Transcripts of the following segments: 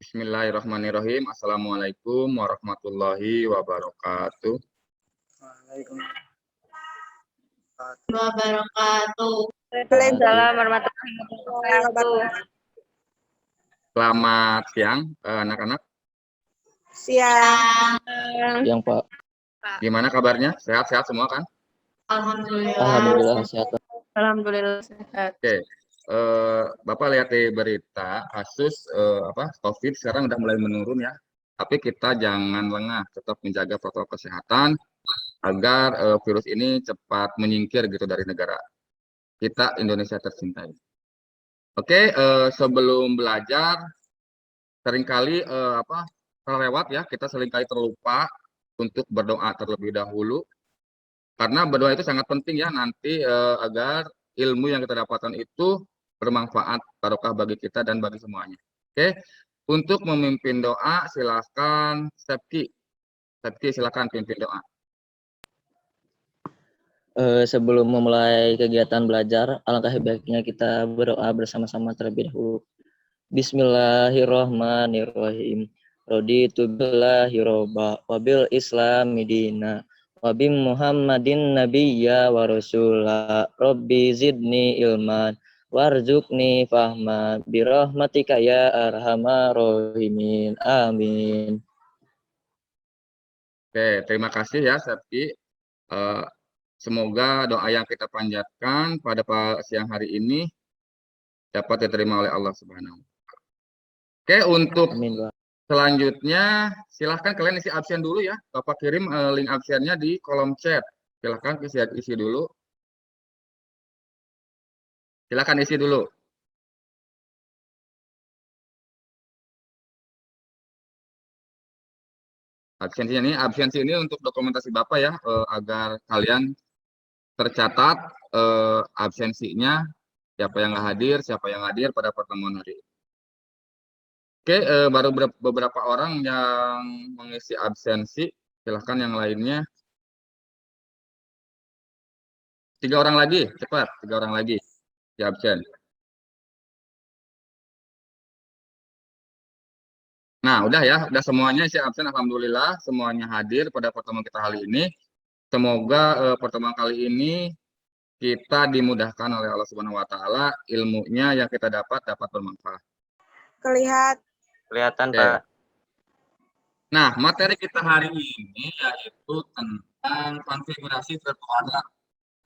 Bismillahirrahmanirrahim. Assalamualaikum warahmatullahi wabarakatuh. Waalaikumsalam warahmatullahi wabarakatuh. Selamat siang, anak-anak. Siang. Yang Pak. Gimana kabarnya? Sehat-sehat semua kan? Alhamdulillah sehat. Alhamdulillah sehat. Oke. Bapak lihat di berita kasus COVID sekarang udah mulai menurun ya. Tapi kita jangan lengah, tetap menjaga protokol kesehatan agar virus ini cepat menyingkir gitu dari negara kita, Indonesia tercinta. Oke, sebelum belajar seringkali terlewat ya, kita seringkali terlupa untuk berdoa terlebih dahulu. Karena berdoa itu sangat penting ya nanti agar ilmu yang kita dapatkan itu bermanfaat barokah bagi kita dan bagi semuanya. Oke, untuk memimpin doa silakan Sepki. Sepki silakan pimpin doa. Sebelum memulai kegiatan belajar, alangkah baiknya kita berdoa bersama-sama terlebih dahulu. Bismillahirrahmanirrahim. Raditu billahi robba wabil islami dina wabi Muhammadin nabiyya wa rasula Rabbi zidni ilman warzuqni fahman birahmatika ya arhamar rahimin. Amin. Oke, terima kasih ya Sepki. Semoga doa yang kita panjatkan pada siang hari ini dapat diterima oleh Allah Subhanahu. Oke, untuk selanjutnya silahkan kalian isi absen dulu ya. Bapak kirim link absennya di kolom chat. Silahkan isi dulu. Silahkan isi dulu. Absensi ini untuk dokumentasi Bapak ya, agar kalian tercatat absensinya, siapa yang hadir pada pertemuan hari ini. Oke, baru beberapa orang yang mengisi absensi, silahkan yang lainnya. 3 orang lagi, cepat, 3 orang lagi di absen. Nah, udah ya, udah semuanya isi absen, alhamdulillah semuanya hadir pada pertemuan kita kali ini. Semoga pertemuan kali ini kita dimudahkan oleh Allah Subhanahu wa taala, ilmunya yang kita dapat bermanfaat. Kelihatan, Oke. Pak. Nah, materi kita hari ini yaitu tentang konfigurasi virtual lab.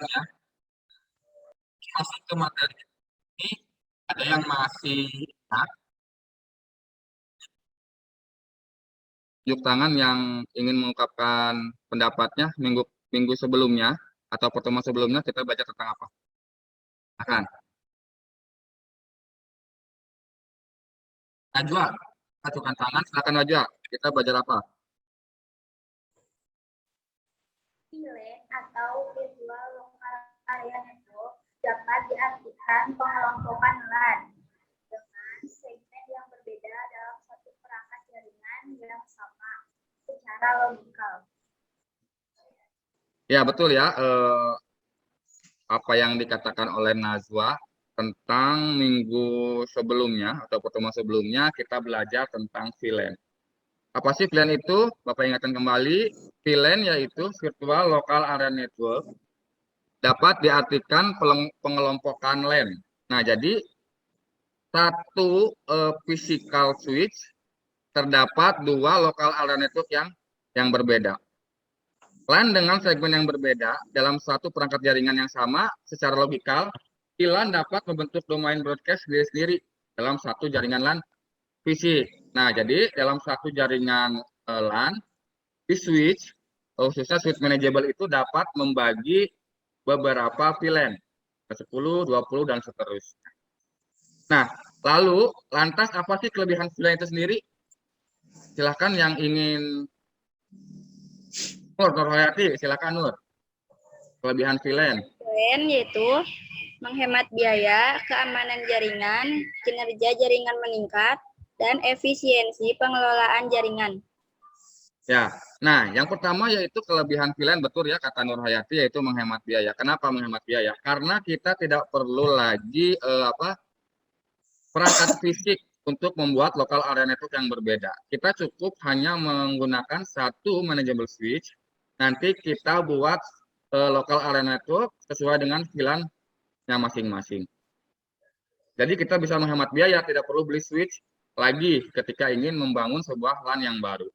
Ya. Masuk ke materi ini, ada yang masih tunjuk tangan yang ingin mengungkapkan pendapatnya minggu sebelumnya atau pertemuan sebelumnya kita belajar tentang apa? Akan. Najwa, ajukan tangan, silakan Najwa. Kita belajar apa? Filen atau virtual local area network dapat diartikan pengelompokan LAN dengan segmen yang berbeda dalam satu perangkat jaringan yang sama secara logikal. Ya, betul ya. Apa yang dikatakan oleh Najwa tentang minggu sebelumnya atau pertemuan sebelumnya kita belajar tentang VLAN. Apa sih VLAN itu? Bapak ingatkan kembali, VLAN yaitu Virtual Local Area Network, dapat diartikan pengelompokan LAN. Nah, jadi satu physical switch terdapat 2 local area network yang berbeda. LAN dengan segmen yang berbeda dalam satu perangkat jaringan yang sama secara logikal, LAN dapat membentuk domain broadcast sendiri-sendiri dalam satu jaringan LAN fisik. Nah, jadi dalam satu jaringan LAN, di switch, khususnya switch manageable itu dapat membagi beberapa VLAN, 10, 20, dan seterusnya. Nah, lalu lantas apa sih kelebihan VLAN itu sendiri? Silahkan yang ingin Nur Hayati, silakan Nur. Kelebihan VLAN. VLAN yaitu menghemat biaya, keamanan jaringan, kinerja jaringan meningkat, dan efisiensi pengelolaan jaringan. Ya, nah yang pertama yaitu kelebihan VLAN, betul ya kata Nur Hayati, yaitu menghemat biaya. Kenapa menghemat biaya? Karena kita tidak perlu lagi perangkat fisik untuk membuat local area network yang berbeda. Kita cukup hanya menggunakan satu manageable switch. Nanti kita buat local area network sesuai dengan VLAN-nya masing-masing. Jadi kita bisa menghemat biaya, tidak perlu beli switch lagi ketika ingin membangun sebuah LAN yang baru.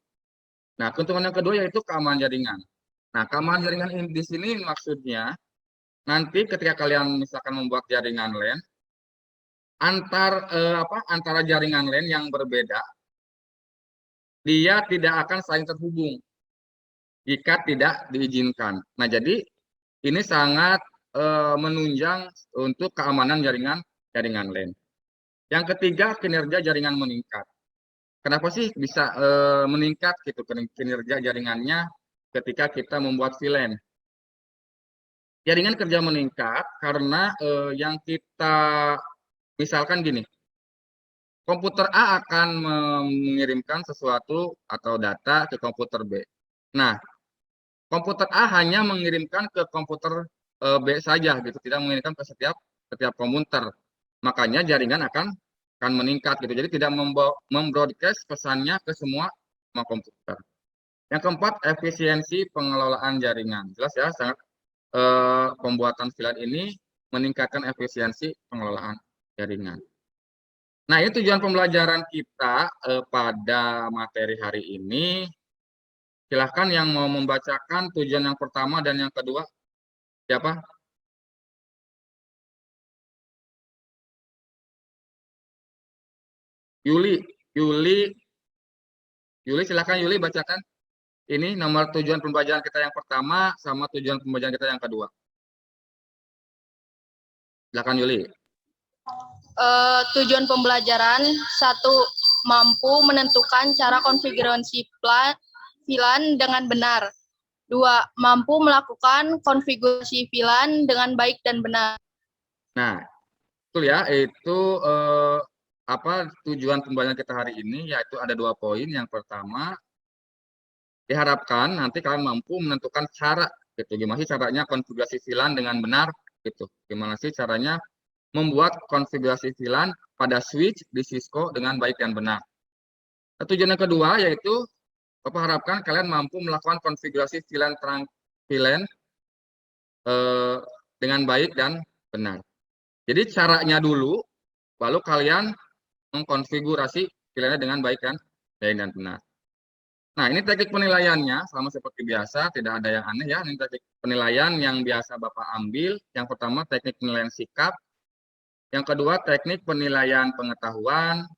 Nah, keuntungan yang kedua yaitu keamanan jaringan. Nah, keamanan jaringan ini di sini maksudnya nanti ketika kalian misalkan membuat jaringan LAN, antara jaringan LAN yang berbeda, dia tidak akan saling terhubung jika tidak diizinkan. Nah, jadi ini sangat menunjang untuk keamanan jaringan LAN. Yang ketiga, kinerja jaringan meningkat. Kenapa sih bisa meningkat gitu kinerja jaringannya ketika kita membuat VLAN? Jaringan kerja meningkat karena yang kita misalkan gini, komputer A akan mengirimkan sesuatu atau data ke komputer B. Nah, komputer A hanya mengirimkan ke komputer B saja gitu, tidak mengirimkan ke setiap komputer. Makanya jaringan akan meningkat gitu. Jadi tidak membroadcast pesannya ke semua komputer. Yang keempat, efisiensi pengelolaan jaringan. Jelas ya, sangat pembuatan VLAN ini meningkatkan efisiensi pengelolaan jaringan. Nah, ini tujuan pembelajaran kita pada materi hari ini. Silahkan yang mau membacakan tujuan yang pertama dan yang kedua. Siapa? Yuli, silahkan Yuli bacakan. Ini nomor tujuan pembelajaran kita yang pertama sama tujuan pembelajaran kita yang kedua. Silahkan Yuli. Tujuan pembelajaran 1. Mampu menentukan cara konfigurasi VLAN dengan benar. 2. Mampu melakukan konfigurasi VLAN dengan baik dan benar. Nah, betul ya, itu tujuan pembelajaran kita hari ini, yaitu ada 2 poin. Yang pertama, diharapkan nanti kalian mampu menentukan cara gitu. Gimana sih caranya konfigurasi VLAN dengan benar gitu. Gimana sih caranya membuat konfigurasi VLAN pada switch di Cisco dengan baik dan benar. Tujuan yang kedua yaitu Bapak harapkan kalian mampu melakukan konfigurasi VLAN dengan baik dan benar. Jadi caranya dulu, lalu kalian mengkonfigurasi VLAN dengan baik dan benar. Nah, ini teknik penilaiannya sama seperti biasa, tidak ada yang aneh ya. Ini teknik penilaian yang biasa Bapak ambil. Yang pertama teknik penilaian sikap, yang kedua teknik penilaian pengetahuan,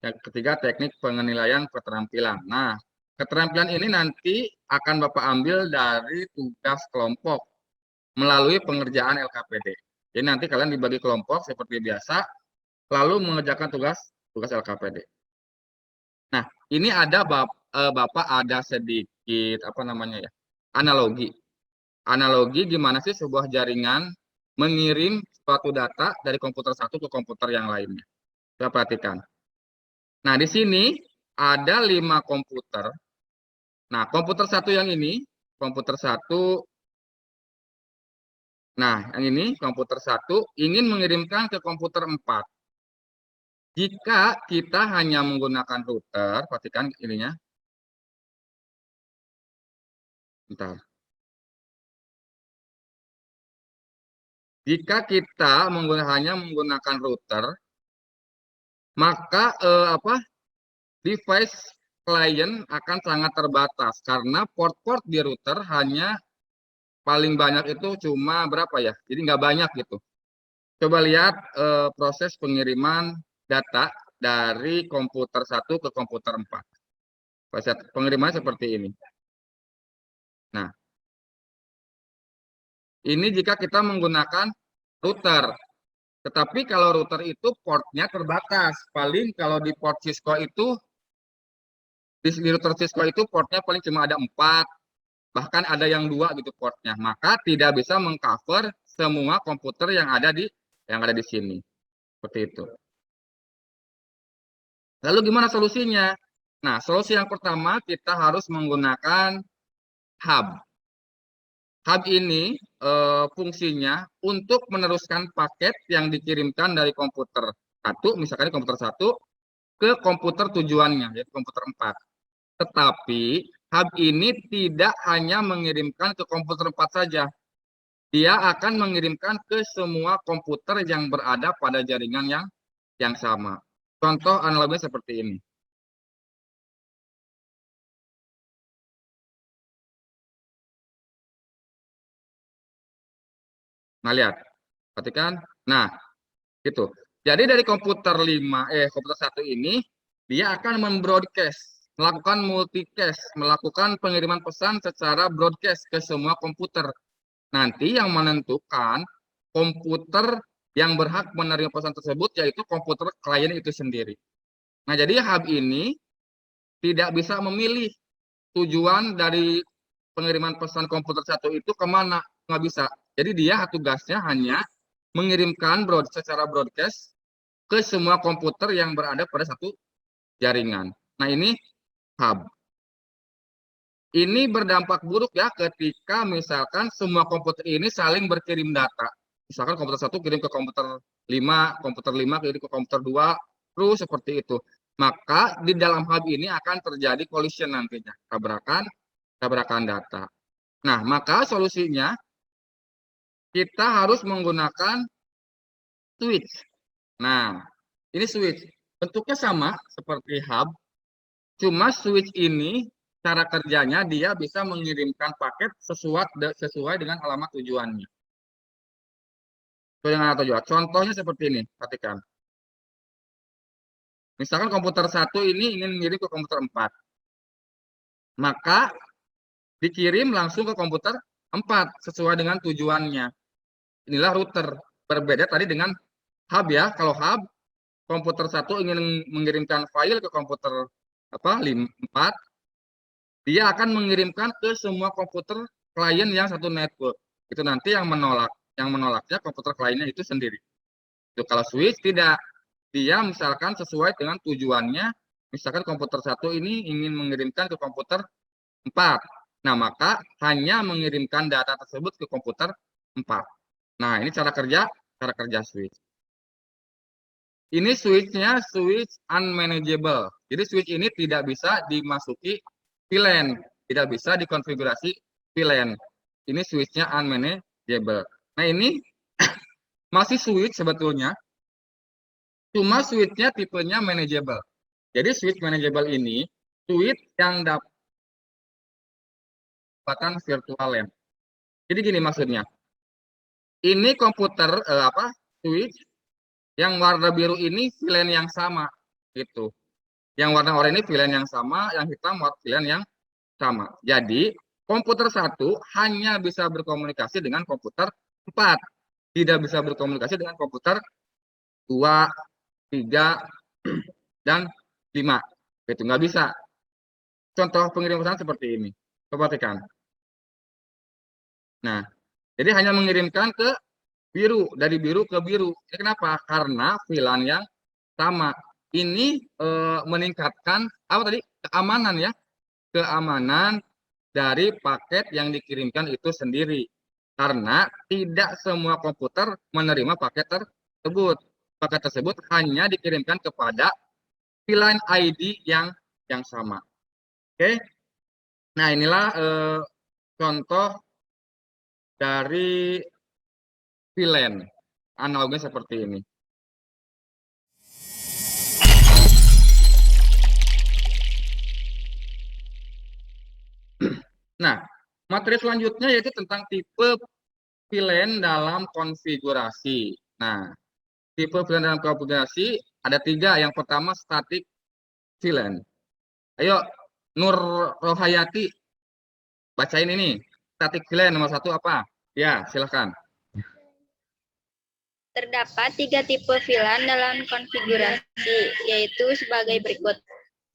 yang ketiga teknik penilaian keterampilan. Nah, keterampilan ini nanti akan Bapak ambil dari tugas kelompok melalui pengerjaan LKPD. Jadi nanti kalian dibagi kelompok seperti biasa, lalu mengerjakan tugas LKPD. Nah, ini ada Bapak ada sedikit analogi. Analogi gimana sih sebuah jaringan mengirim suatu data dari komputer satu ke komputer yang lainnya. Kita perhatikan. Nah, di sini ada 5 komputer. Nah, komputer satu yang ini, komputer satu. Nah, yang ini komputer satu ingin mengirimkan ke komputer 4. Jika kita hanya menggunakan router, perhatikan ininya. Bentar. Jika kita hanya menggunakan router, maka device klien akan sangat terbatas karena port-port di router hanya paling banyak itu cuma berapa ya? Jadi nggak banyak gitu. Coba lihat proses pengiriman data dari komputer 1 ke komputer 4. Proses pengiriman seperti ini. Nah, ini jika kita menggunakan router. Tetapi kalau router itu portnya terbatas. Paling kalau di port Cisco itu, di router Cisco itu portnya paling cuma ada 4. Bahkan ada yang 2 gitu portnya. Maka tidak bisa mengcover semua komputer yang ada di sini. Seperti itu. Lalu gimana solusinya? Nah, solusi yang pertama kita harus menggunakan hub. Hub ini fungsinya untuk meneruskan paket yang dikirimkan dari komputer 1, misalkan komputer 1 ke komputer tujuannya, yaitu komputer 4. Tetapi hub ini tidak hanya mengirimkan ke komputer 4 saja. Dia akan mengirimkan ke semua komputer yang berada pada jaringan yang sama. Contoh analoginya seperti ini. Nah, lihat. Perhatikan. Nah, gitu. Jadi dari komputer 1 ini dia akan membroadcast, melakukan multicast, melakukan pengiriman pesan secara broadcast ke semua komputer. Nanti yang menentukan komputer yang berhak menerima pesan tersebut yaitu komputer klien itu sendiri. Nah, jadi hub ini tidak bisa memilih tujuan dari pengiriman pesan komputer 1 itu kemana, nggak bisa. Jadi dia tugasnya hanya mengirimkan secara broadcast ke semua komputer yang berada pada satu jaringan. Nah, ini hub. Ini berdampak buruk ya ketika misalkan semua komputer ini saling berkirim data. Misalkan komputer 1 kirim ke komputer 5, komputer 5 kirim ke komputer 2, terus seperti itu. Maka di dalam hub ini akan terjadi collision nantinya, tabrakan data. Nah, maka solusinya kita harus menggunakan switch. Nah, ini switch. Bentuknya sama seperti hub, cuma switch ini cara kerjanya dia bisa mengirimkan paket sesuai dengan alamat tujuannya. Sesuai dengan alamat tujuan. Contohnya seperti ini, perhatikan. Misalkan komputer 1 ini ingin mengirim ke komputer 4. Maka dikirim langsung ke komputer 4 sesuai dengan tujuannya. Inilah router. Berbeda tadi dengan hub ya. Kalau hub, komputer 1 ingin mengirimkan file ke komputer 4, dia akan mengirimkan ke semua komputer klien yang satu network. Itu nanti yang menolaknya komputer kliennya itu sendiri. Itu kalau switch tidak, dia misalkan sesuai dengan tujuannya, misalkan komputer 1 ini ingin mengirimkan ke komputer 4. Nah, maka hanya mengirimkan data tersebut ke komputer 4. Nah, ini cara kerja switch. Ini switch-nya switch unmanageable. Jadi switch ini tidak bisa dimasuki VLAN, tidak bisa dikonfigurasi VLAN. Ini switch-nya unmanageable. Nah, ini masih switch sebetulnya, cuma switch-nya tipenya manageable. Jadi switch manageable ini switch yang dapatkan virtual LAN. Jadi gini maksudnya. Ini komputer switch yang warna biru ini VLAN yang sama gitu. Yang warna oranye ini VLAN yang sama, yang hitam VLAN yang sama. Jadi komputer 1 hanya bisa berkomunikasi dengan komputer 4. Tidak bisa berkomunikasi dengan komputer 2, 3, dan 5. Itu nggak bisa. Contoh pengirim pesan seperti ini. Perhatikan. Nah, jadi hanya mengirimkan ke biru, dari biru ke biru. Ini kenapa? Karena VLAN yang sama. Ini meningkatkan keamanan ya. Keamanan dari paket yang dikirimkan itu sendiri. Karena tidak semua komputer menerima paket tersebut. Paket tersebut hanya dikirimkan kepada VLAN ID yang sama. Oke. Nah, inilah contoh dari VLAN. Analoginya seperti ini. Nah, materi selanjutnya yaitu tentang tipe VLAN dalam konfigurasi. Nah, tipe VLAN dalam konfigurasi ada 3. Yang pertama static VLAN. Ayo, Nur Rohayati, bacain ini. Static VLAN nomor 1 apa? Ya, silahkan. Terdapat 3 tipe VLAN dalam konfigurasi, yaitu sebagai berikut.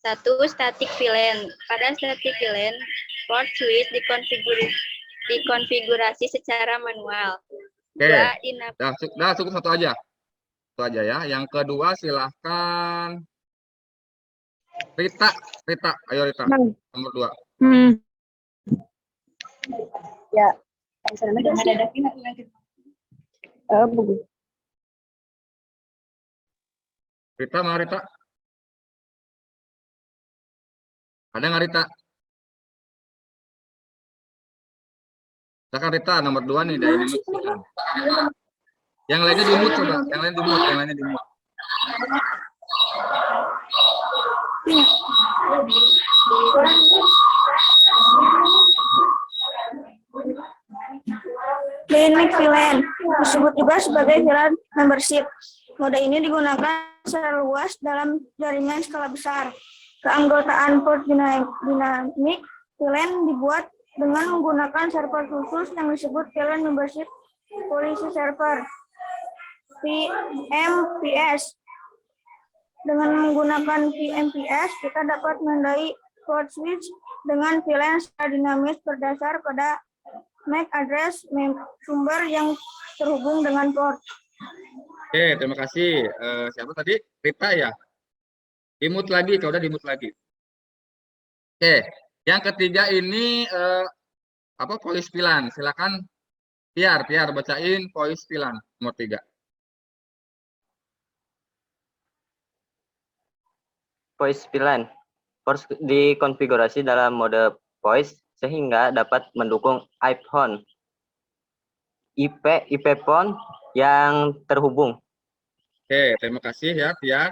1. Static VLAN. Pada static VLAN, port switch dikonfigurasi secara manual. Oke, dah cukup satu aja. Itu aja ya. Yang kedua silahkan Rita, ayo Rita. Nomor 2. Ya. Rita, mana Rita? Ada nggak Rita? Silakan Rita, nomor 2 nih, dynamic VLAN. Yang lainnya di-mute coba, yang lainnya di-mute. Dynamic VLAN disebut juga sebagai VLAN membership. Mode ini digunakan secara luas dalam jaringan skala besar. Keanggotaan port dynamic VLAN dibuat dengan menggunakan server khusus yang disebut VLAN membership policy server (VMPS). Dengan menggunakan VMPS, kita dapat menandai port switch dengan VLAN secara dinamis berdasar pada MAC address sumber yang terhubung dengan port. Oke, terima kasih. Siapa tadi? Rita ya? Di-mute lagi, kalau udah di-mute lagi. Oke, yang ketiga ini voice VLAN. Silakan Tiar bacain voice VLAN nomor 3. Voice VLAN dikonfigurasi dalam mode voice sehingga dapat mendukung iPhone, IP phone yang terhubung. Oke, terima kasih ya, Tiar.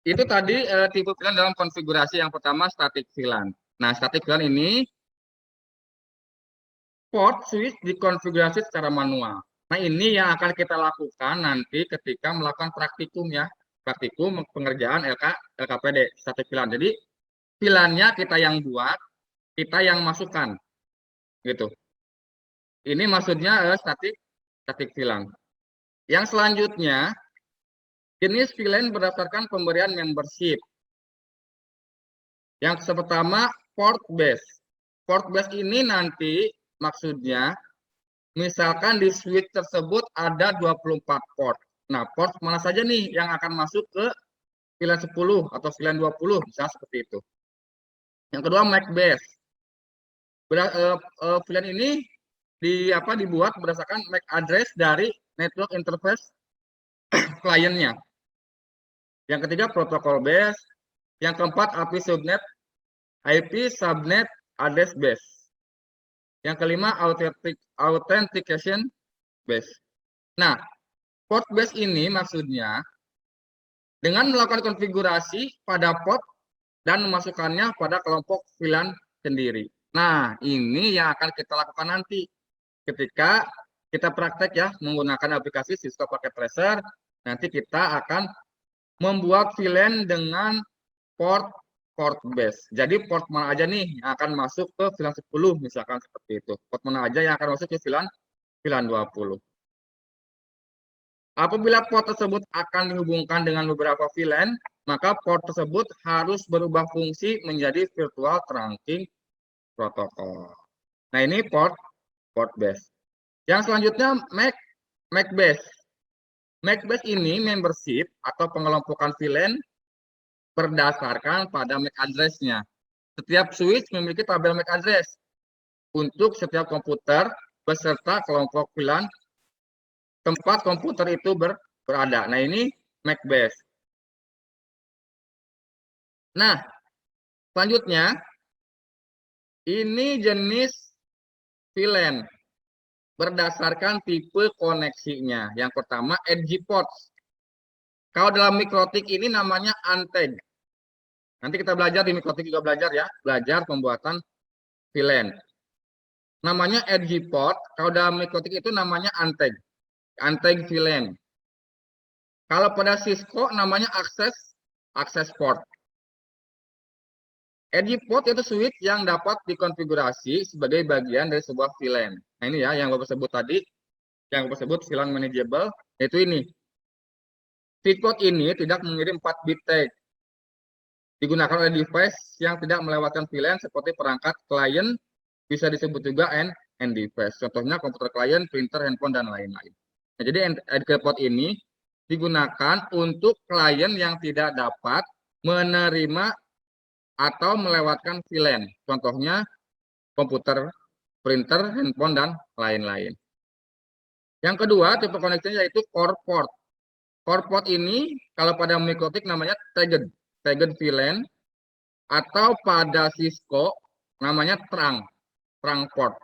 Itu tadi tipe VLAN dalam konfigurasi yang pertama static VLAN. Nah, static VLAN ini port switch dikonfigurasi secara manual. Nah, ini yang akan kita lakukan nanti ketika melakukan praktikum ya. Praktikum pengerjaan LKPD static VLAN. Jadi VLAN-nya kita yang buat, kita yang masukkan. Gitu. Ini maksudnya static VLAN. Yang selanjutnya jenis VLAN berdasarkan pemberian membership. Yang pertama port base. Port base ini nanti maksudnya misalkan di switch tersebut ada 24 port. Nah, port mana saja nih yang akan masuk ke VLAN 10 atau VLAN 20 misalnya seperti itu. Yang kedua MAC base. VLAN ini dibuat berdasarkan MAC address dari network interface kliennya. Yang ketiga protokol base, yang keempat IP subnet address base. Yang kelima authentication base. Nah, port base ini maksudnya dengan melakukan konfigurasi pada port dan memasukkannya pada kelompok VLAN sendiri. Nah, ini yang akan kita lakukan nanti ketika kita praktek ya menggunakan aplikasi Cisco Packet Tracer. Nanti kita akan membuat VLAN dengan port base. Jadi port mana aja nih yang akan masuk ke VLAN 10 misalkan seperti itu. Port mana aja yang akan masuk ke VLAN 20. Apabila port tersebut akan dihubungkan dengan beberapa VLAN, maka port tersebut harus berubah fungsi menjadi virtual trunking protocol. Nah, ini port base. Yang selanjutnya MAC base. MAC base ini membership atau pengelompokan VLAN berdasarkan pada MAC address-nya. Setiap switch memiliki tabel MAC address untuk setiap komputer beserta kelompok VLAN tempat komputer itu berada. Nah, ini MAC base. Nah, selanjutnya ini jenis VLAN berdasarkan tipe koneksinya. Yang pertama edge ports. Kalau dalam mikrotik ini namanya untag. Nanti kita belajar di mikrotik juga belajar ya, belajar pembuatan VLAN. Namanya edge port. Kalau dalam mikrotik itu namanya untag VLAN. Kalau pada Cisco namanya access port. Edge port itu switch yang dapat dikonfigurasi sebagai bagian dari sebuah VLAN. Nah, ini ya yang Bapak sebut tadi, yang Bapak sebut VLAN manageable, yaitu ini. Switch port ini tidak mengirim 4 bit tag. Digunakan oleh device yang tidak melewatkan VLAN seperti perangkat klien, bisa disebut juga end device. Contohnya komputer klien, printer, handphone, dan lain-lain. Nah, jadi edge port ini digunakan untuk klien yang tidak dapat menerima atau melewatkan VLAN. Contohnya komputer printer, handphone, dan lain-lain. Yang kedua, tipe koneksinya yaitu core port. Core port ini kalau pada mikrotik namanya tagged VLAN, atau pada Cisco namanya trunk port.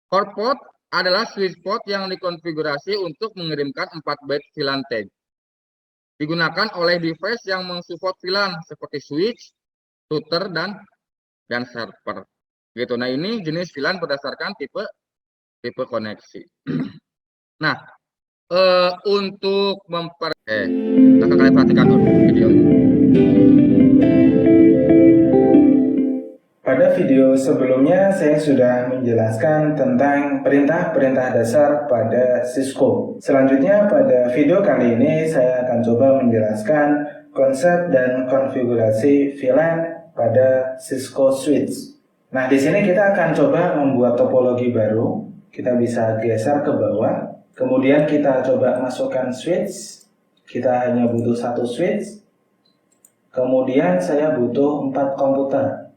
Core port adalah switch port yang dikonfigurasi untuk mengirimkan 4 byte VLAN tag. Digunakan oleh device yang mensupport VLAN seperti switch, router, dan server. Gitu. Nah, ini jenis VLAN berdasarkan tipe koneksi. Nah, untuk kalian perhatikan dulu video ini. Pada video sebelumnya saya sudah menjelaskan tentang perintah-perintah dasar pada Cisco. Selanjutnya pada video kali ini saya akan coba menjelaskan konsep dan konfigurasi VLAN pada Cisco Switch. Nah, di sini kita akan coba membuat topologi baru. Kita bisa geser ke bawah. Kemudian kita coba masukkan switch. Kita hanya butuh 1 switch. Kemudian saya butuh 4 komputer.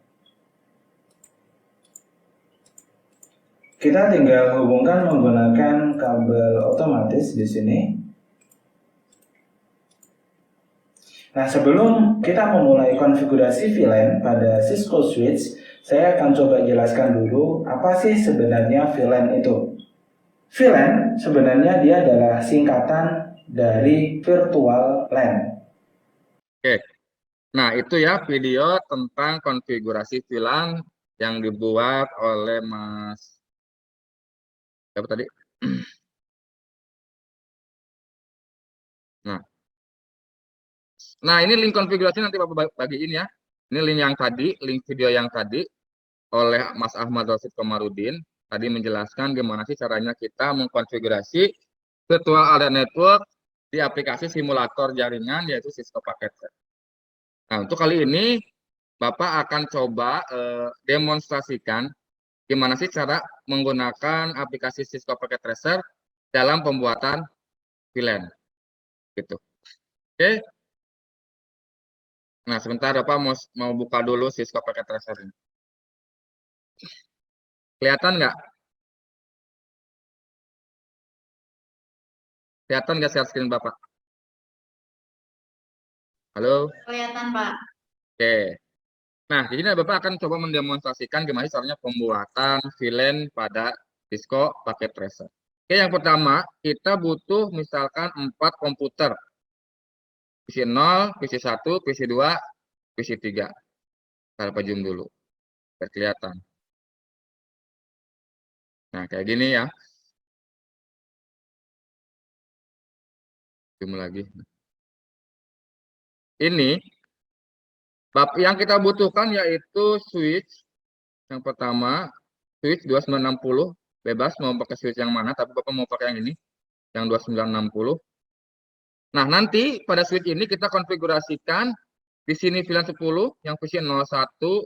Kita tinggal hubungkan menggunakan kabel otomatis di sini. Nah, sebelum kita memulai konfigurasi VLAN pada Cisco Switch, saya akan coba jelaskan dulu apa sih sebenarnya VLAN itu. VLAN sebenarnya dia adalah singkatan dari Virtual LAN. Oke. Nah, itu ya video tentang konfigurasi VLAN yang dibuat oleh Mas siapa tadi? Nah, ini link konfigurasi nanti Bapak bagiin ya. Ini link yang tadi, link video yang tadi oleh Mas Ahmad Rosid Komarudin. Tadi menjelaskan gimana sih caranya kita mengkonfigurasi virtual area network di aplikasi simulator jaringan yaitu Cisco Packet Tracer. Nah, untuk kali ini Bapak akan coba demonstrasikan gimana sih cara menggunakan aplikasi Cisco Packet Tracer dalam pembuatan VLAN. Gitu. Oke. Nah, sebentar Bapak mau buka dulu Cisco Packet Tracer ini. Kelihatan nggak? Kelihatan nggak share screen Bapak? Halo? Kelihatan, Pak. Oke. Nah, di sini Bapak akan coba mendemonstrasikan gimana caranya pembuatan VLAN pada Cisco Packet Tracer. Oke, yang pertama, kita butuh misalkan 4 komputer. PC 0, PC 1, PC 2, PC 3. Kita zoom dulu. Biar kelihatan. Nah, kayak gini ya. Zoom lagi. Ini yang kita butuhkan yaitu switch. Yang pertama, switch 2960. Bebas mau pakai switch yang mana, tapi Bapak mau pakai yang ini. Yang 2960. Nah, nanti pada switch ini kita konfigurasikan di sini VLAN 10, yang PC 01,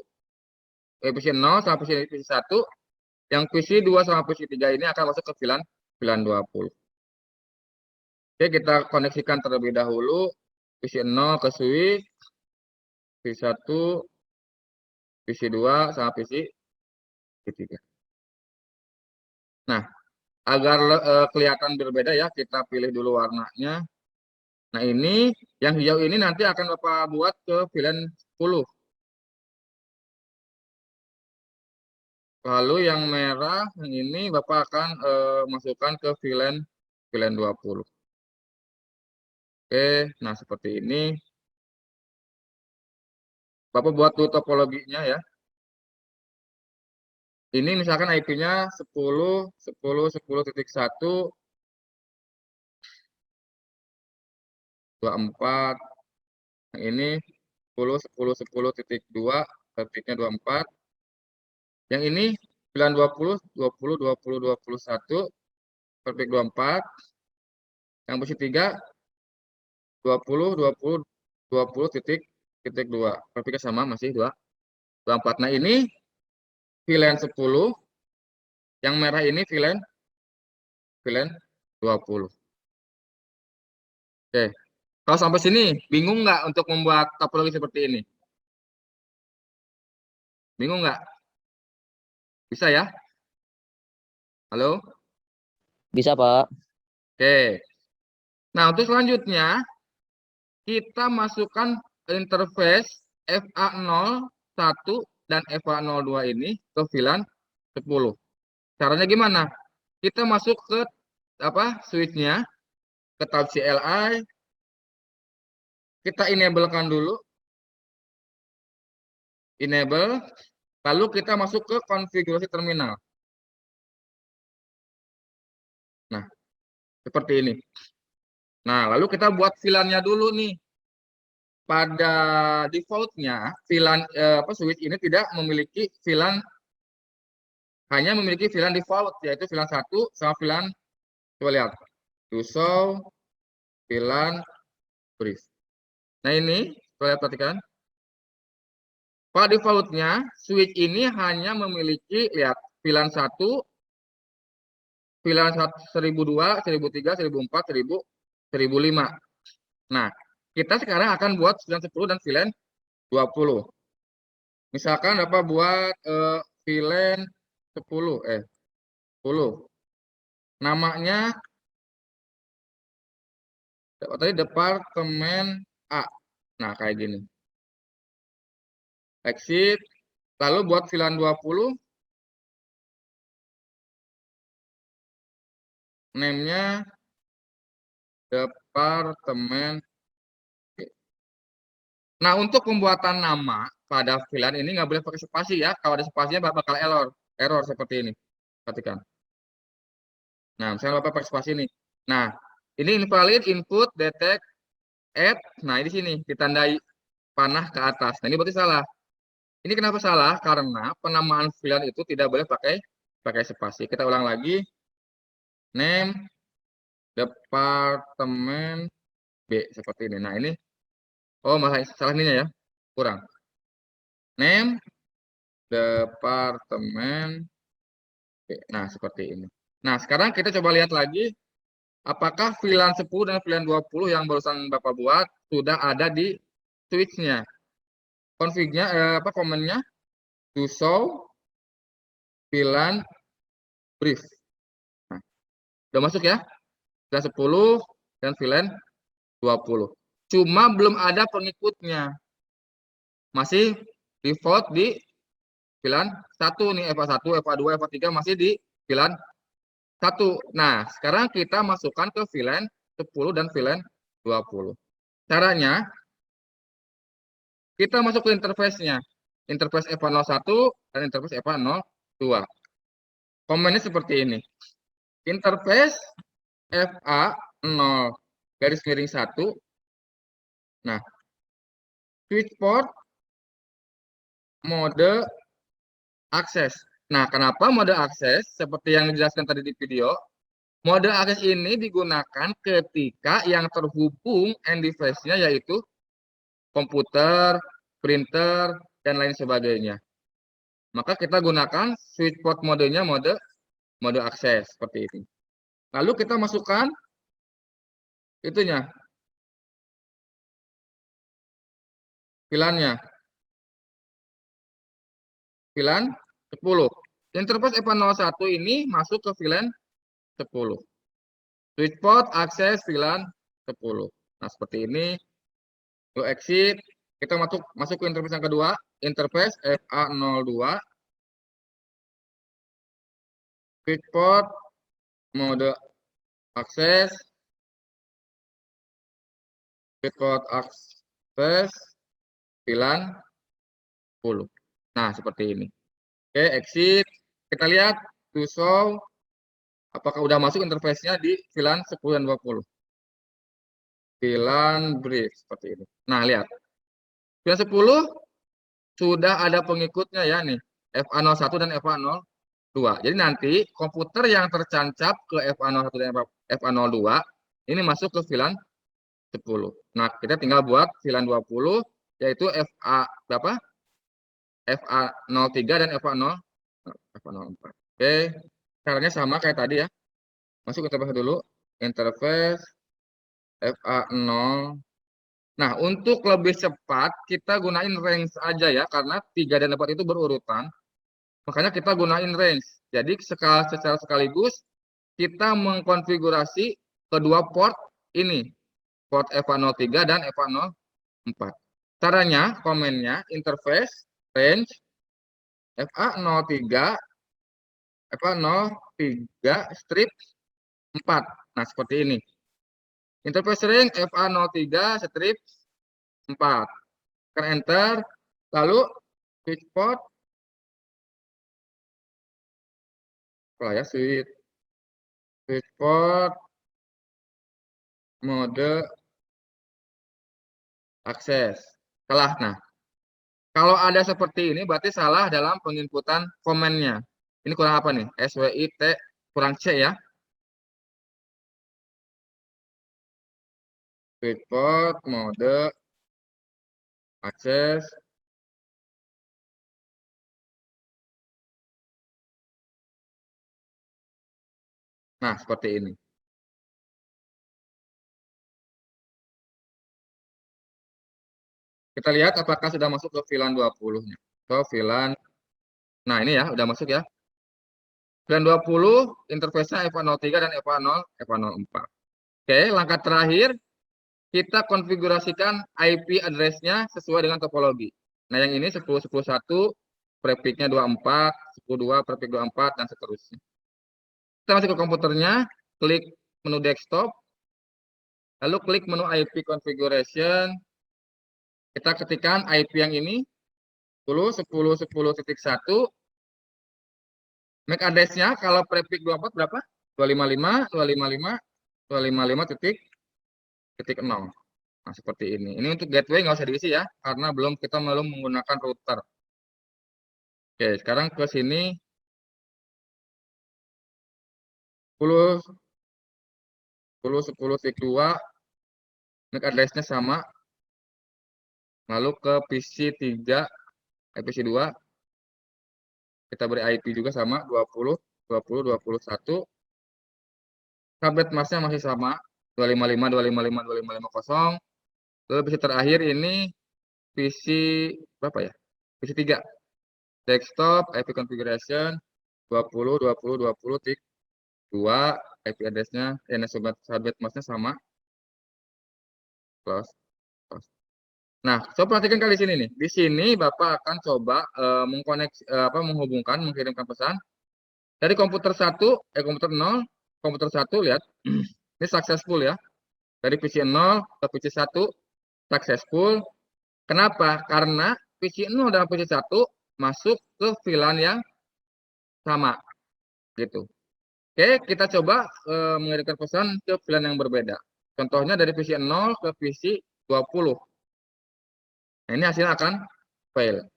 PC 0 sama PC 1, yang PC 2 sama PC 3 ini akan masuk ke VLAN 20. Oke, kita koneksikan terlebih dahulu PC 0 ke switch, PC 1, PC 2 sama PC 3. Nah, agar kelihatan berbeda ya, kita pilih dulu warnanya. Nah, ini yang hijau ini nanti akan Bapak buat ke VLAN 10. Lalu yang merah yang ini Bapak akan masukkan ke VLAN 20. Oke, nah seperti ini. Bapak buat dulu topologinya ya. Ini misalkan IP-nya 10, 10, 10.1, 24. Yang ini 10, 10, 10.2, trafiknya 24. Yang ini 920, 20, 20, 21, trafik 24. Yang posisi 3, 20, 20, 20.2. Trafiknya sama, masih 24. Nah, ini VLAN 10. Yang merah ini VLAN 20. Oke. Kalau sampai sini, bingung nggak untuk membuat topologi seperti ini? Bingung nggak? Bisa ya? Halo? Bisa, Pak. Oke. Nah, untuk selanjutnya, kita masukkan interface FA01 dan FA02 ini ke VLAN 10. Caranya gimana? Kita masuk ke switch-nya, ke tab CLI, kita enable-kan dulu, enable, lalu kita masuk ke konfigurasi terminal. Nah, seperti ini. Nah, lalu kita buat VLAN-nya dulu nih. Pada default-nya, VLAN switch ini tidak memiliki VLAN, hanya memiliki VLAN default, yaitu VLAN 1 sama VLAN, coba lihat, to show, VLAN, brief. Nah ini, coba lihat, perhatikan. Pada default-nya, switch ini hanya memiliki, lihat, VLAN 1, VLAN 1002, 1003, 1004, 1000, 1005. Nah, kita sekarang akan buat VLAN 10 dan VLAN 20. Misalkan buat VLAN 10. Namanya tadi departemen A. Nah, kayak gini. Exit, lalu buat VLAN 20, name-nya departemen B. Nah, untuk pembuatan nama pada VLAN ini nggak boleh pakai spasi ya. Kalau ada spasinya bakal error seperti ini. Perhatikan. Nah, misalnya Bapak pakai spasi ini. Nah, ini invalid input detect add. Nah, di sini ditandai panah ke atas. Nah, ini berarti salah. Ini kenapa salah? Karena penamaan VLAN itu tidak boleh pakai spasi. Kita ulang lagi. Name departemen B seperti ini. Nah, ini malah salah ininya ya. Kurang. Name departemen B. Nah, seperti ini. Nah, sekarang kita coba lihat lagi apakah VLAN 10 dan VLAN 20 yang barusan Bapak buat sudah ada di switch-nya. Config-nya komennya to show VLAN brief. Nah, udah masuk ya? VLAN 10 dan VLAN 20. Cuma belum ada pengikutnya. Masih default di VLAN 1 nih, FA1, FA2, FA3 masih di VLAN 1. Nah, sekarang kita masukkan ke VLAN 10 dan VLAN 20. Caranya, kita masuk ke interface-nya. Interface FA01 dan interface FA02. Komennya seperti ini. Interface FA0 garis miring 1. Nah, switch port mode akses. Nah, kenapa mode akses? Seperti yang dijelaskan tadi di video, mode akses ini digunakan ketika yang terhubung end device-nya yaitu komputer, printer, dan lain sebagainya. Maka kita gunakan switch port modenya mode akses seperti ini. Lalu kita masukkan itunya, VLAN-nya. VLAN 10. Interface FA01 ini masuk ke VLAN 10. Switch port akses VLAN 10. Nah, seperti ini. Lalu exit. Kita masuk ke interface yang kedua. Interface FA02. Switch port mode akses. Switch port akses VLAN 10. Nah, seperti ini. Oke, exit. Kita lihat to show apakah udah masuk interface-nya di VLAN 10 dan 20. VLAN brief seperti ini. Nah, lihat. VLAN 10 sudah ada pengikutnya ya nih. FA01 dan FA02. Jadi nanti komputer yang tercancap ke FA01 dan FA02 ini masuk ke VLAN 10. Nah, kita tinggal buat VLAN 20 yaitu FA03 dan FA04. Oke, caranya sama kayak tadi ya. Masuk ke interface dulu, interface FA0. Nah, untuk lebih cepat kita gunain range aja ya karena 3 dan 4 itu berurutan. Makanya kita gunain range. Jadi secara sekaligus kita mengkonfigurasi kedua port ini. Port FA03 dan FA04. Caranya, komennya, interface, range, FA03, FA03, strip 4. Nah, seperti ini. Interface range FA03, strip 4. Tekan enter, lalu switch port, switch port, mode akses. Nah, kalau ada seperti ini berarti salah dalam penginputan komennya. Ini kurang apa nih? SWIT kurang C ya. Switch port, mode akses. Nah, seperti ini. Kita lihat apakah sudah masuk ke VLAN 20-nya. So, VLAN. Nah, ini ya, udah masuk ya. VLAN 20, interface-nya FA03 dan FA04. Oke, langkah terakhir, kita konfigurasikan IP address-nya sesuai dengan topologi. Nah, yang ini 10.10.1, prefix-nya 24, 10.2, prefix 24, dan seterusnya. Kita masuk ke komputernya, klik menu desktop, lalu klik menu IP configuration. Kita ketikkan IP yang ini, 10.10.10.1. MAC address-nya kalau prefix 24 berapa? 255, 255, 255.0. Nah, seperti ini. Ini untuk gateway nggak usah diisi ya, karena kita belum menggunakan router. Oke, sekarang ke sini 10.10.2, MAC address-nya sama. Lalu ke PC2, kita beri IP juga sama, 20, 20, 21. Subnet mask-nya masih sama, 255, 255, 2550. Lalu PC terakhir ini PC berapa ya? PC3. Desktop, IP configuration, 20, 20, 20, 2, IP address-nya, subnet mask-nya sama. Close. Nah, coba perhatikan kali sini nih. Di sini Bapak akan coba menghubungkan, mengirimkan pesan dari komputer 1, komputer 0, komputer 1, lihat. Ini successful ya. Dari PC 0 ke PC 1 successful. Kenapa? Karena PC 0 dan PC 1 masuk ke VLAN yang sama. Gitu. Oke, kita coba mengirimkan pesan ke VLAN yang berbeda. Contohnya dari PC 0 ke PC 20. Nah, ini hasilnya akan fail.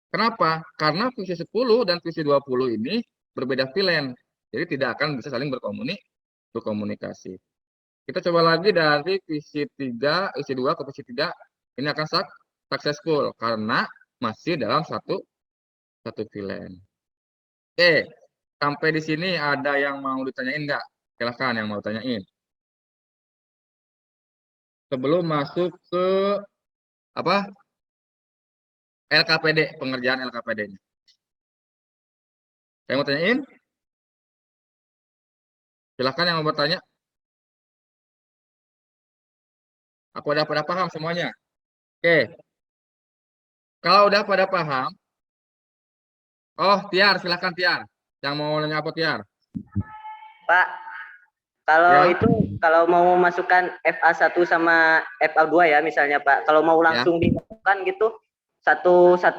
Kenapa? Karena PC 10 dan PC 20 ini berbeda VLAN. Jadi tidak akan bisa saling berkomunikasi. Kita coba lagi dari PC2 ke PC3. Ini akan successful karena masih dalam satu VLAN. Oke, sampai di sini ada yang mau ditanyain nggak? Silahkan yang mau tanyain. Sebelum masuk ke apa? LKPD, pengerjaan LKPD-nya. Saya mau tanyain? Silahkan yang mau bertanya. Aku udah pada paham semuanya? Oke. Kalau udah pada paham, oh Tiar, silahkan Tiar. Yang mau nanya apa Tiar? Pak, kalau Ya. kalau mau masukkan FA1 sama FA2 ya misalnya Pak, kalau mau langsung dimasukkan gitu,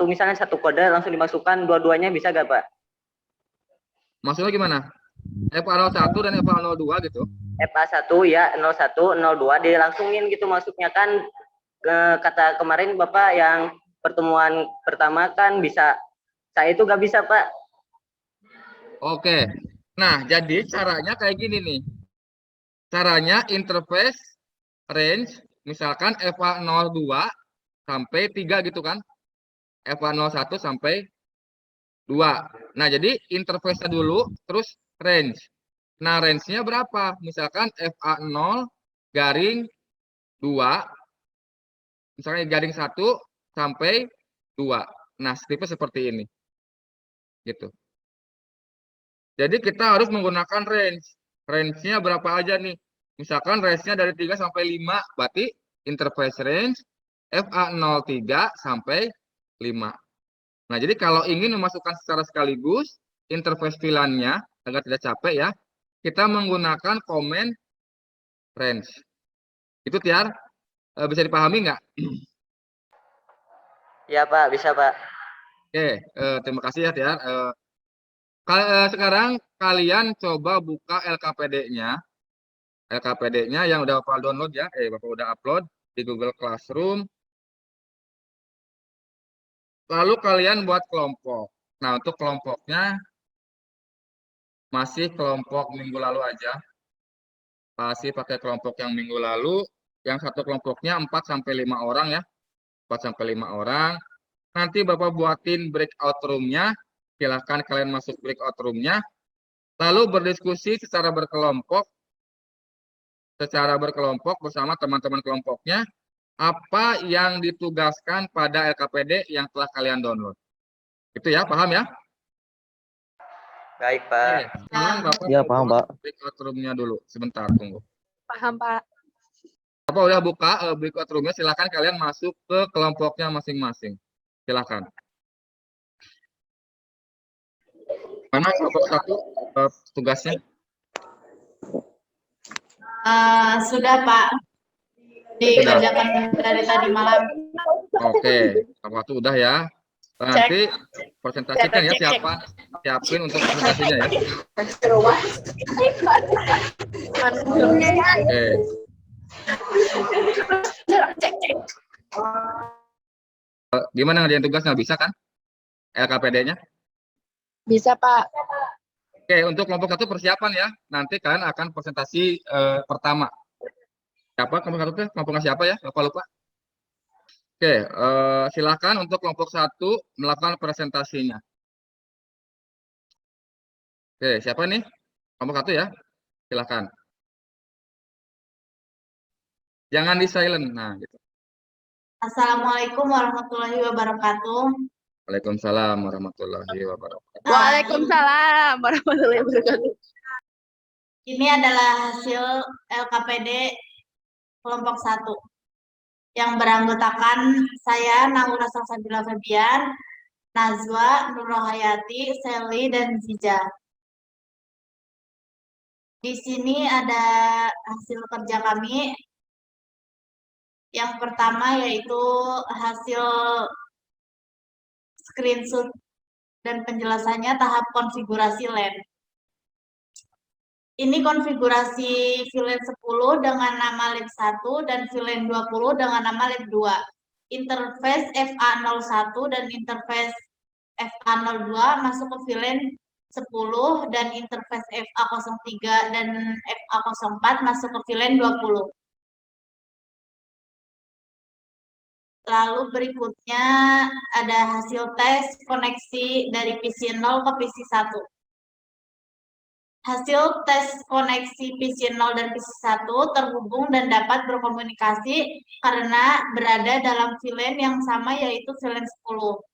misalnya satu kode langsung dimasukkan dua-duanya bisa gak Pak? Maksudnya gimana? FA01 dan FA02 gitu? FA1 ya 01, 02 dilangsungin gitu masuknya kan, kata kemarin Bapak yang pertemuan pertama kan bisa, saya itu gak bisa Pak. Oke. Nah, jadi caranya kayak gini nih. Caranya interface range, misalkan FA02 sampai 3 gitu kan. FA01 sampai 2. Nah, jadi interface-nya dulu, terus range. Nah, range-nya berapa? Misalkan FA0 garing 2, misalnya garing 1 sampai 2. Nah, stripnya seperti ini. Gitu. Jadi kita harus menggunakan range. Range-nya berapa aja nih? Misalkan range-nya dari 3 sampai 5, berarti interface range FA03 sampai 5. Nah, jadi kalau ingin memasukkan secara sekaligus interface VLAN-nya agar tidak capek ya, kita menggunakan komen range. Itu Tiar, bisa dipahami nggak? Ya Pak, bisa Pak. Oke, terima kasih ya Tiar. Sekarang kalian coba buka LKPD-nya. LKPD-nya yang udah Bapak download ya, Bapak udah upload di Google Classroom. Lalu kalian buat kelompok. Nah, untuk kelompoknya masih kelompok minggu lalu aja. Masih pakai kelompok yang minggu lalu. Yang satu kelompoknya 4 sampai 5 orang ya. 4 sampai 5 orang. Nanti Bapak buatin breakout room-nya. Silahkan kalian masuk breakout room-nya. Lalu berdiskusi secara berkelompok bersama teman-teman kelompoknya apa yang ditugaskan pada LKPD yang telah kalian download. Itu ya, paham ya? Baik Pak. Sekarang Bapak Ya, paham, Pak. breakout room-nya dulu. Sebentar, tunggu. Paham, Pak. Bapak udah buka breakout room-nya, silakan kalian masuk ke kelompoknya masing-masing. Silakan. Mana kelompok 1 tugasnya? Sudah, Pak. Dikerjakan dari tadi malam. Oke, kelompok 1 udah ya. Nanti presentasikan ya siapa siapin untuk presentasinya ya. Oke. Gimana ngerjain tugasnya, bisa kan? LKPD-nya? Bisa, Pak. Oke, untuk kelompok 1 persiapan ya. Nanti kalian akan presentasi pertama. Siapa kelompok 1 tuh? Kelompoknya siapa ya? Lupa. Oke, silakan untuk kelompok 1 melakukan presentasinya. Oke, siapa nih? Kelompok 1 ya. Silakan. Jangan di silent. Nah, gitu. Assalamualaikum warahmatullahi wabarakatuh. Waalaikumsalam warahmatullahi wabarakatuh. Waalaikumsalam warahmatullahi wabarakatuh. Ini adalah hasil LKPD kelompok 1 yang beranggotakan saya, Naura Salsabila Febian, Nazwa, Nurrohayati, Sally, dan Ziza. Di sini ada hasil kerja kami. Yang pertama yaitu hasil screenshot dan penjelasannya tahap konfigurasi LAN. Ini konfigurasi VLAN 10 dengan nama LAN 1 dan VLAN 20 dengan nama LAN 2. Interface FA01 dan interface FA02 masuk ke VLAN 10 dan interface FA03 dan FA04 masuk ke VLAN 20. Lalu berikutnya ada hasil tes koneksi dari PC 0 ke PC 1. Hasil tes koneksi PC 0 dan PC 1 terhubung dan dapat berkomunikasi karena berada dalam VLAN yang sama yaitu VLAN 10.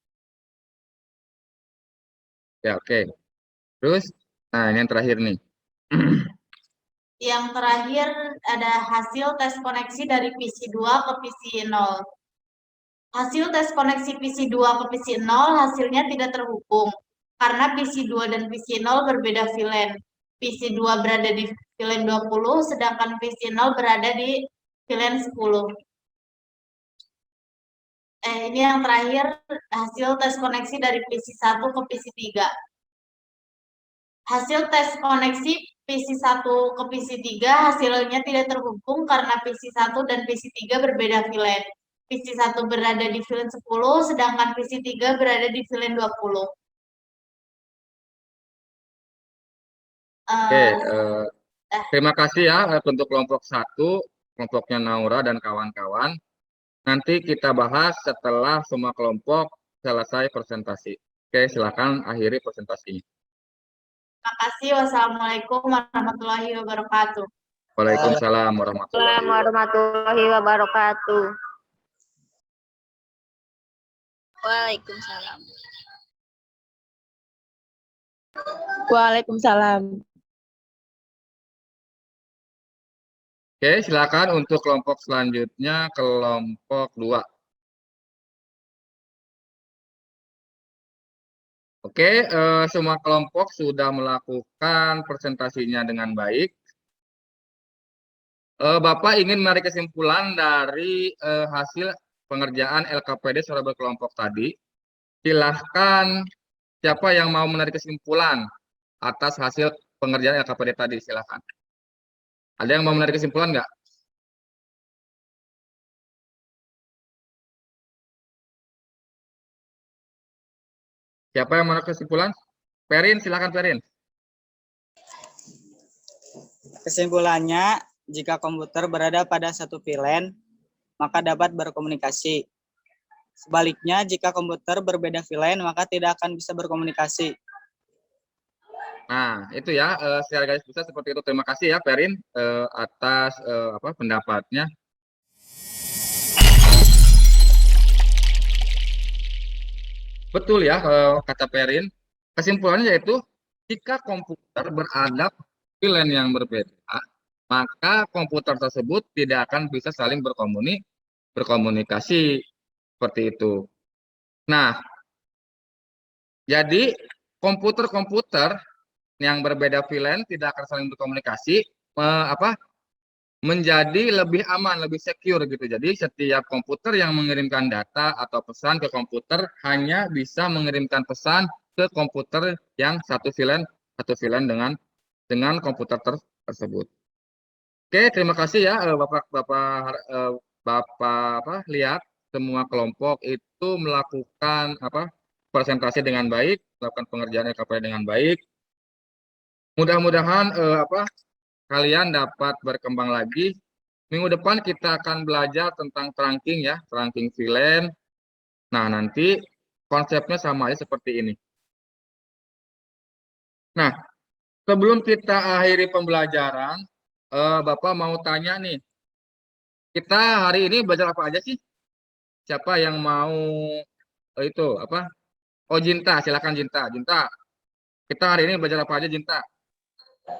Ya, oke. Terus, nah ini yang terakhir nih. Yang terakhir ada hasil tes koneksi dari PC 2 ke PC 0. Hasil tes koneksi PC 2 ke PC 0 hasilnya tidak terhubung karena PC 2 dan PC 0 berbeda VLAN. PC 2 berada di VLAN 20, sedangkan PC 0 berada di VLAN 10. Ini yang terakhir, hasil tes koneksi dari PC 1 ke PC 3. Hasil tes koneksi PC 1 ke PC 3 hasilnya tidak terhubung karena PC 1 dan PC 3 berbeda VLAN. PC 1 berada di VLAN 10, sedangkan PC 3 berada di VLAN 20. Oke, terima kasih ya untuk kelompok 1, kelompoknya Naura dan kawan-kawan. Nanti kita bahas setelah semua kelompok selesai presentasi. Oke, silakan akhiri presentasinya. Terima kasih. Wassalamualaikum warahmatullahi wabarakatuh. Waalaikumsalam warahmatullahi wabarakatuh. Waalaikumsalam. Waalaikumsalam. Oke, silakan untuk kelompok selanjutnya, kelompok 2. Oke, semua kelompok sudah melakukan presentasinya dengan baik. Bapak ingin menarik kesimpulan dari hasil pengerjaan LKPD secara berkelompok tadi. Silahkan siapa yang mau menarik kesimpulan atas hasil pengerjaan LKPD tadi, silahkan. Ada yang mau menarik kesimpulan nggak? Siapa yang mau menarik kesimpulan? Perin, silahkan Perin. Kesimpulannya, jika komputer berada pada satu VLAN, maka dapat berkomunikasi. Sebaliknya, jika komputer berbeda VLAN, maka tidak akan bisa berkomunikasi. Nah, itu ya, secara garis besar seperti itu. Terima kasih ya, Perin, atas pendapatnya. Betul ya, kata Perin. Kesimpulannya yaitu, jika komputer berada di LAN yang berbeda, maka komputer tersebut tidak akan bisa saling berkomunikasi. Seperti itu. Nah, jadi komputer-komputer yang berbeda VLAN tidak akan saling berkomunikasi, menjadi lebih aman, lebih secure gitu. Jadi setiap komputer yang mengirimkan data atau pesan ke komputer hanya bisa mengirimkan pesan ke komputer yang satu VLAN dengan komputer tersebut. Oke, terima kasih ya Bapak lihat semua kelompok itu melakukan presentasi dengan baik, melakukan pengerjaan LKPD dengan baik. Mudah-mudahan kalian dapat berkembang lagi. Minggu depan kita akan belajar tentang trunking ya, trunking VLAN. Nah, nanti konsepnya sama aja seperti ini. Nah, sebelum kita akhiri pembelajaran, Bapak mau tanya nih, kita hari ini belajar apa aja sih? Siapa yang mau itu apa? Oh, Jinta, silakan Jinta. Jinta, kita hari ini belajar apa aja, Jinta?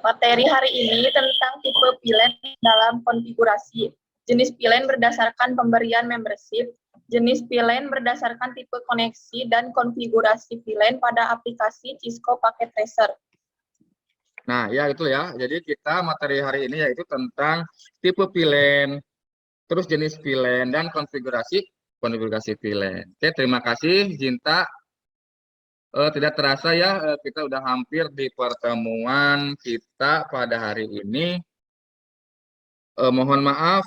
Materi hari ini tentang tipe VLAN dalam konfigurasi. Jenis VLAN berdasarkan pemberian membership, jenis VLAN berdasarkan tipe koneksi, dan konfigurasi VLAN pada aplikasi Cisco Packet Tracer. Nah, ya itu ya. Jadi kita materi hari ini yaitu tentang tipe VLAN, terus jenis VLAN, dan konfigurasi VLAN. Oke, terima kasih Jinta. Tidak terasa ya, kita udah hampir di pertemuan kita pada hari ini. Mohon maaf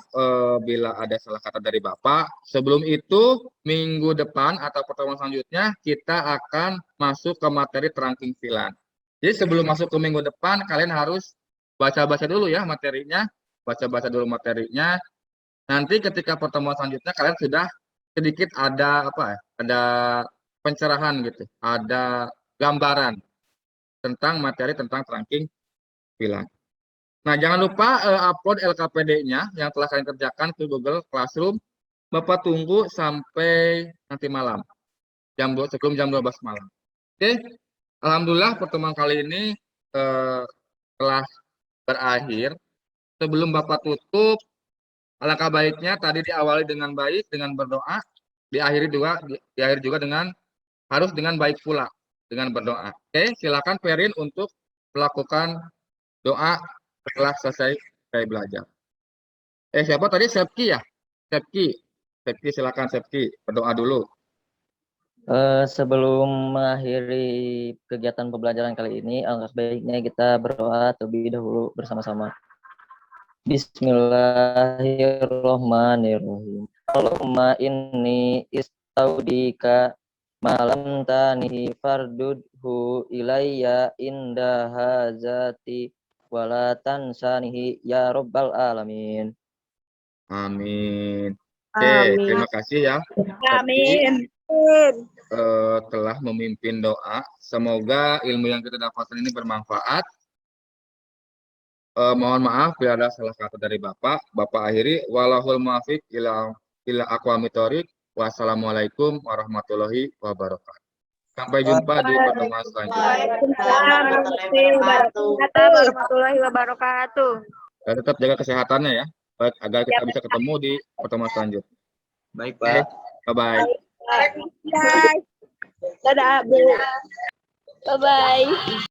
bila ada salah kata dari Bapak. Sebelum itu, minggu depan atau pertemuan selanjutnya, kita akan masuk ke materi trunking VLAN. Jadi sebelum masuk ke minggu depan, kalian harus baca-baca dulu ya materinya. Baca-baca dulu materinya. Nanti ketika pertemuan selanjutnya, kalian sudah sedikit ada ada pencerahan gitu, ada gambaran tentang materi tentang trunking VLAN. Nah, jangan lupa upload LKPD-nya yang telah kalian kerjakan ke Google Classroom. Bapak tunggu sampai nanti malam, sebelum jam 12 malam. Oke, alhamdulillah pertemuan kali ini telah berakhir. Sebelum Bapak tutup, alangkah baiknya tadi diawali dengan baik, dengan berdoa, diakhiri juga harus dengan baik pula, dengan berdoa. Oke, silakan Perin untuk melakukan doa setelah selesai belajar. Siapa tadi? Sepki ya? Sepki, silakan Sepki, berdoa dulu. Sebelum mengakhiri kegiatan pembelajaran kali ini, alangkah baiknya kita berdoa terlebih dahulu bersama-sama. Bismillahirrahmanirrahim. Allahumma inni istaudika malam tanihi fardudhu ilayya inda hazati walatan sanihi ya rabbal alamin. Amin. Oke, terima kasih ya. Amin. Telah memimpin doa. Semoga ilmu yang kita dapatkan ini bermanfaat. Mohon maaf bila ada salah kata dari Bapak. Bapak akhiri. Walahul muwafiq ila aqwamit thoriq. Wassalamualaikum warahmatullahi wabarakatuh. Sampai jumpa di pertemuan selanjutnya. Warahmatullahi wabarakatuh. Dan tetap jaga kesehatannya ya, agar kita bisa ketemu di pertemuan selanjutnya. Baik, Oke, Pak. bye-bye. Dadah, Bu. Bye-bye.